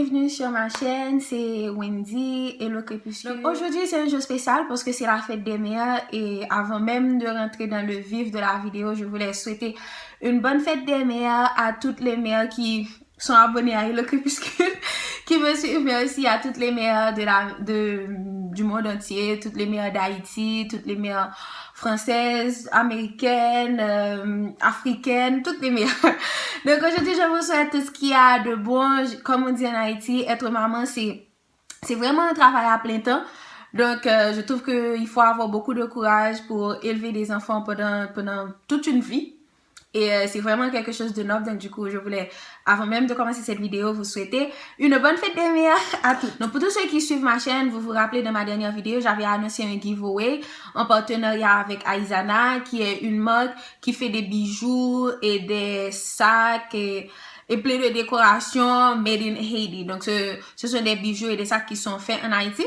bienvenue sur ma chaîne, c'est Wendy et le Crépuscule. Aujourd'hui c'est un jour spécial parce que c'est la fête des mères et avant même de rentrer dans le vif de la vidéo, je voulais souhaiter une bonne fête des mères à toutes les mères qui sont abonnées à le Crépuscule, qui me suivent, mais aussi à toutes les mères du monde entier, toutes les mères d'Haïti, toutes les mères françaises, américaines, africaines, toutes les mères. Donc aujourd'hui, je vous souhaite tout ce qu'il y a de bon. Comme on dit en Haïti, être maman, c'est vraiment un travail à plein temps. Donc, je trouve qu'il faut avoir beaucoup de courage pour élever des enfants pendant toute une vie. Et c'est vraiment quelque chose de noble. Donc, du coup, je voulais, avant même de commencer cette vidéo, vous souhaiter une bonne fête des mères à toutes. Donc, pour tous ceux qui suivent ma chaîne, vous vous rappelez de ma dernière vidéo, j'avais annoncé un giveaway en partenariat avec Aizana, qui est une marque qui fait des bijoux et des sacs et plein de décorations made in Haiti. Donc, ce sont des bijoux et des sacs qui sont faits en Haïti.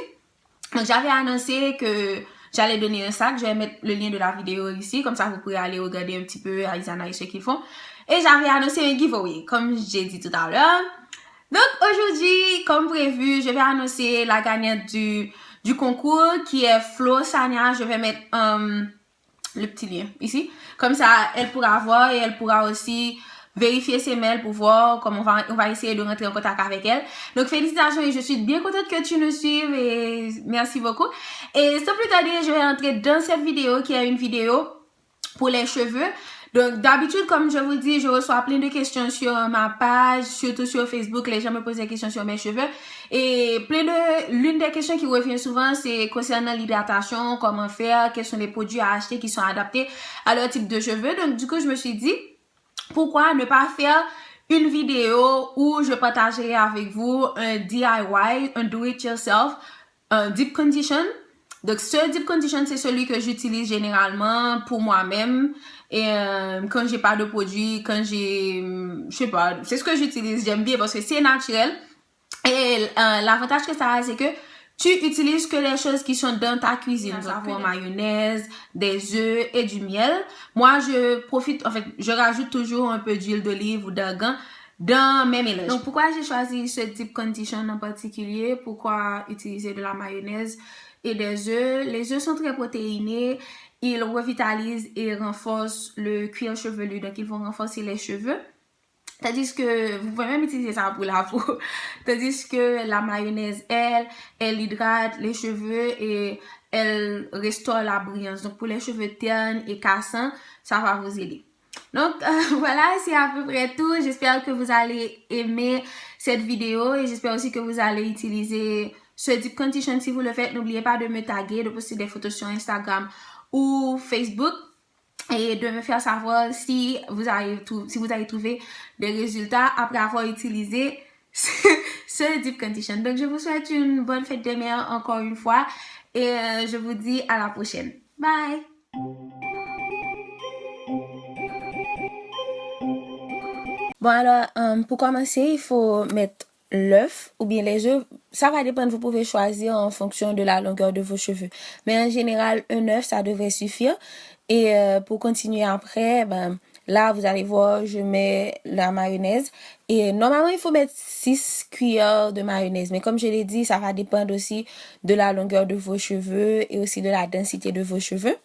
Donc, j'avais annoncé que j'allais donner un sac. Je vais mettre le lien de la vidéo ici. Comme ça, vous pourrez aller regarder un petit peu Aizana et ce qu'ils font. Et j'avais annoncé un giveaway, comme j'ai dit tout à l'heure. Donc, aujourd'hui, comme prévu, je vais annoncer la gagnante du concours qui est Flo Sania. Je vais mettre le petit lien ici. Comme ça, elle pourra voir et elle pourra aussi vérifier ses mails pour voir comment on va essayer de rentrer en contact avec elle. Donc, félicitations et je suis bien contente que tu nous suives et merci beaucoup. Et sans plus tarder, je vais entrer dans cette vidéo qui est une vidéo pour les cheveux. Donc, d'habitude, comme je vous dis, je reçois plein de questions sur ma page, surtout sur Facebook. Les gens me posent des questions sur mes cheveux. Et l'une des questions qui revient souvent, c'est concernant l'hydratation, comment faire, quels sont les produits à acheter qui sont adaptés à leur type de cheveux. Donc, du coup, je me suis dit, pourquoi ne pas faire une vidéo où je partagerai avec vous un DIY, un do-it-yourself, un deep condition. Donc, ce deep condition, c'est celui que j'utilise généralement pour moi-même. Et quand j'ai pas de produit, quand je sais pas, c'est ce que j'utilise, j'aime bien parce que c'est naturel. Et l'avantage que ça a, c'est que tu utilises que les choses qui sont dans ta cuisine, à savoir mayonnaise, des œufs et du miel. Moi, je rajoute toujours un peu d'huile d'olive ou d'argan dans mes mélanges. Donc, pourquoi j'ai choisi ce deep condition en particulier? Pourquoi utiliser de la mayonnaise et des œufs? Les œufs sont très protéinés. Ils revitalisent et renforcent le cuir chevelu. Donc, ils vont renforcer les cheveux. Tandis que vous pouvez même utiliser ça pour la peau. Tandis que la mayonnaise, elle hydrate les cheveux et elle restaure la brillance. Donc, pour les cheveux ternes et cassants, ça va vous aider. Donc, voilà, c'est à peu près tout. J'espère que vous allez aimer cette vidéo et j'espère aussi que vous allez utiliser ce deep condition. Si vous le faites, n'oubliez pas de me taguer, de poster des photos sur Instagram ou Facebook et de me faire savoir si vous avez trouvé des résultats après avoir utilisé ce deep condition. Donc, je vous souhaite une bonne fête des mères encore une fois et je vous dis à la prochaine. Bye! Bon, alors, pour commencer, il faut mettre l'œuf ou bien les œufs. Ça va dépendre, vous pouvez choisir en fonction de la longueur de vos cheveux. Mais en général, un œuf, ça devrait suffire. Et pour continuer après, là, vous allez voir, je mets la mayonnaise. Et normalement, il faut mettre 6 cuillères de mayonnaise. Mais comme je l'ai dit, ça va dépendre aussi de la longueur de vos cheveux et aussi de la densité de vos cheveux.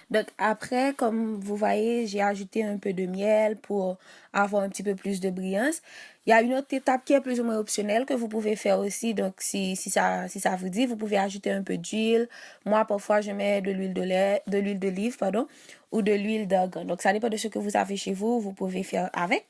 Donc après, comme vous voyez, j'ai ajouté un peu de miel pour avoir un petit peu plus de brillance. Il y a une autre étape qui est plus ou moins optionnelle que vous pouvez faire aussi. Donc si ça vous dit, vous pouvez ajouter un peu d'huile. Moi, parfois, je mets de l'huile d'olive, ou de l'huile d'argan. Donc ça dépend de ce que vous avez chez vous, vous pouvez faire avec.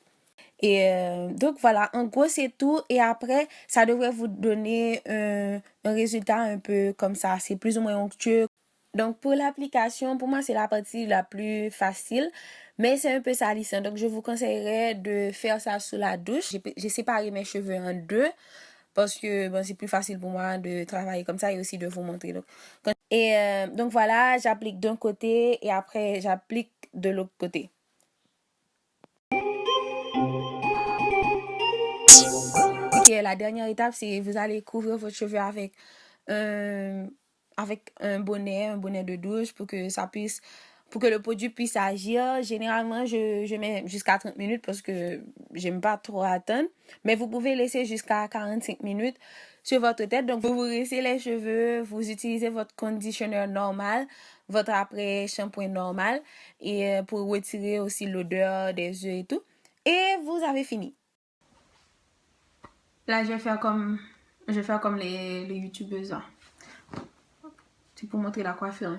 Et donc voilà, en gros c'est tout. Et après, ça devrait vous donner un résultat un peu comme ça. C'est plus ou moins onctueux. Donc pour l'application, pour moi c'est la partie la plus facile, mais c'est un peu salissant. Donc je vous conseillerais de faire ça sous la douche. J'ai séparé mes cheveux en deux parce que bon, c'est plus facile pour moi de travailler comme ça et aussi de vous montrer. Donc voilà, j'applique d'un côté et après j'applique de l'autre côté. Ok, après, la dernière étape, c'est vous allez couvrir votre cheveu avec un bonnet de douche pour que le produit puisse agir. Généralement, je mets jusqu'à 30 minutes parce que j'aime pas trop attendre. Mais vous pouvez laisser jusqu'à 45 minutes sur votre tête. Donc, vous vous rinçez les cheveux, vous utilisez votre conditionneur normal, votre après-shampoing normal et pour retirer aussi l'odeur des yeux et tout. Et vous avez fini. Là, je vais faire comme les youtubeuses. C'est pour montrer la coiffure.